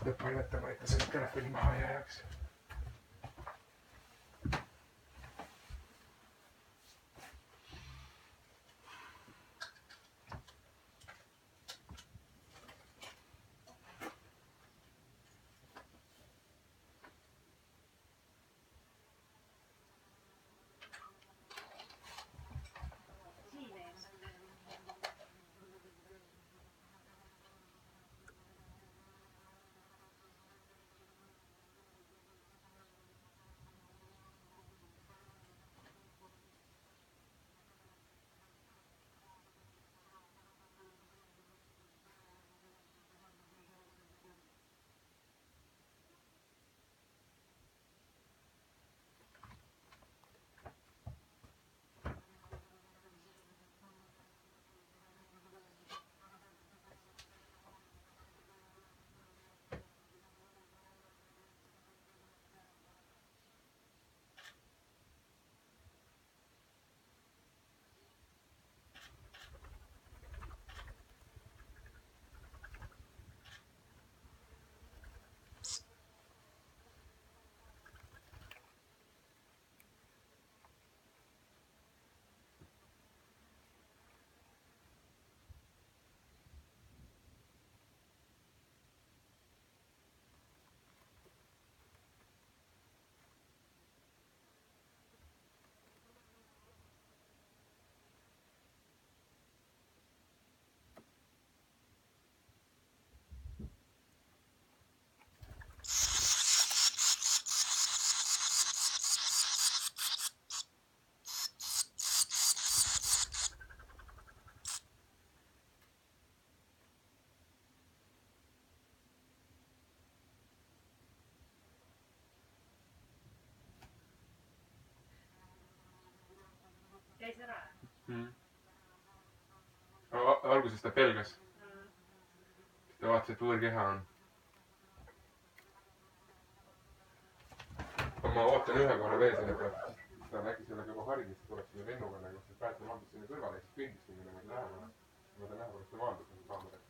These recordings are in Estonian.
peab toimetama, et ta selle telefoni maha ei jääks. Käis ära? Alguses ta pelgas. Ta vaatas, et võõrkeha on. Ma ootan ühe korra veel selle pealt. Ta nägi sellega juba harimist, tuleb sinna lennuga nagu. See pääta maandus sinna kõrvale, siis kõndis sinna nagu lähemale. Ma tahan näha, kuidas ta maandus nagu kaamera.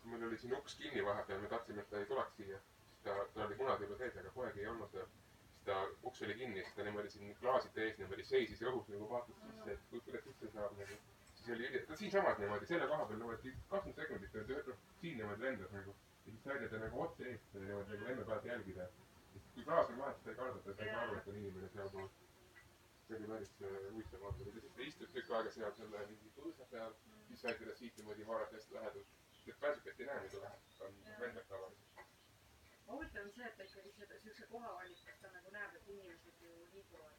Meil oli siin uks kinni vahepeal, me tahtsime, et ta ei tuleks siia. Ta oli munad juba sees, aga poeg ei olnud seal. Siis ta uks oli kinni, siis ta niimoodi siin klaaside ees niimoodi seisis õhus nagu vaatas sisse, et kuidas sisse saab nagu. Siis oli ta siinsamas niimoodi, selle koha peal niimoodi 20 sekundit siin niimoodi lendas nagu. Ja siis saide ta nagu otse eest niimoodi nagu lenne pealt jälgida. Kui klaas on vahet, ta ei kardata, ta ei saa aru, et on inimene seal pool. See oli päris huvitav vaata. Siis ta istus tükk aega seal selle mingi põõsa peal. Siis said teda siit niimoodi vaadata hästi lähedalt. Et pääsukest ei näe mitu läheb, ta on vendab tavaliselt. Huvitav on see, et ta ikkagi sellise koha valib, kas ta nagu näeb, et inimesed ju liiguvad.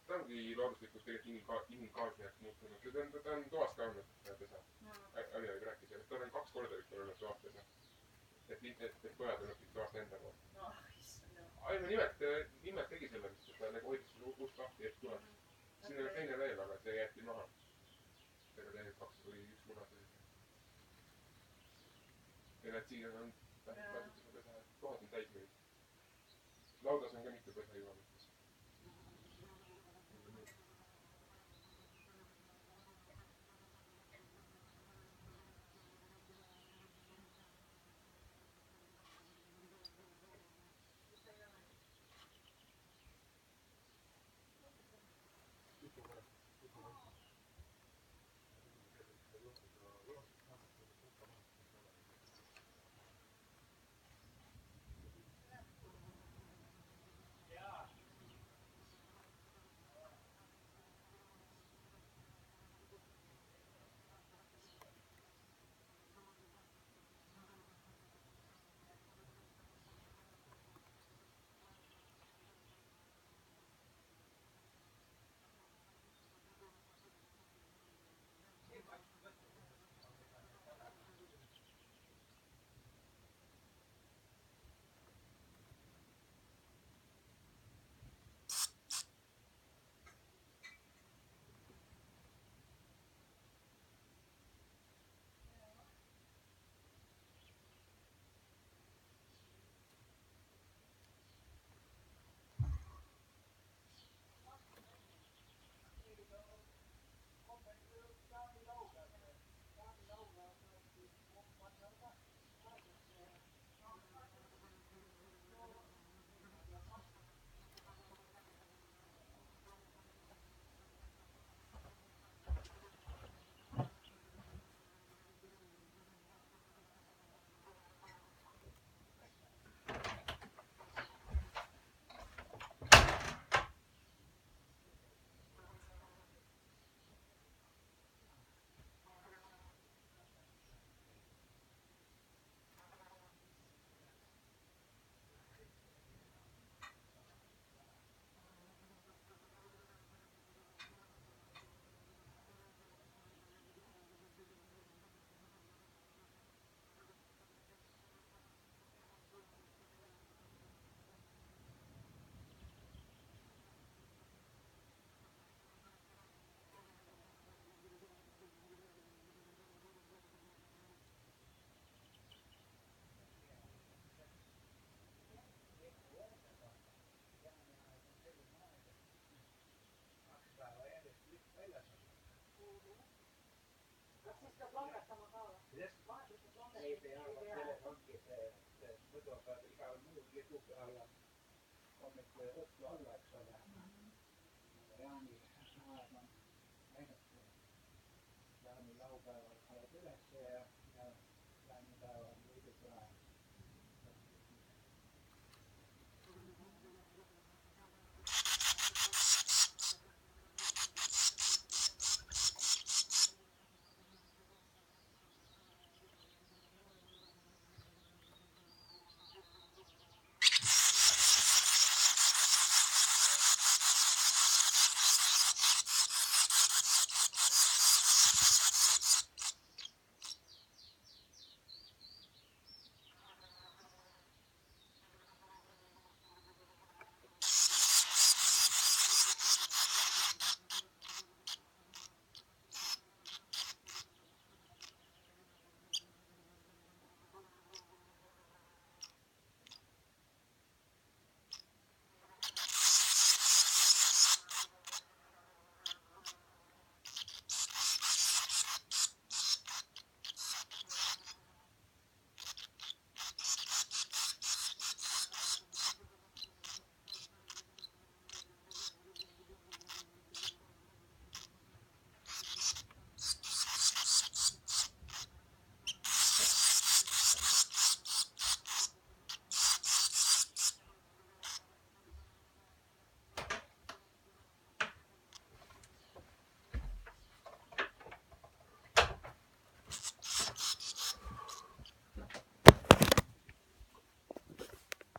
Ta ongi looduslikult tegelikult inimkaasjaks muutunud. Ta on toas ka olnud pesa. Aviaid rääkis, et ta on 2 korda vist olnud toas pesa. Et pojad on õppinud toast enda poolt. Nimelt tegi selle vist, et ta nagu hoidis selle ust lahti, et tuleb. Siin oli teine veel, aga see jäeti maha. Ega teine 2 või 1 muna sees. Ja need siin on pääsukese pesa, kohad on täis meid. Laudas on ka mitu pesa juba mõttes. alla hommiku ja õhtu alla, eks ole. Jaaniajad on näidata jaani laupäeval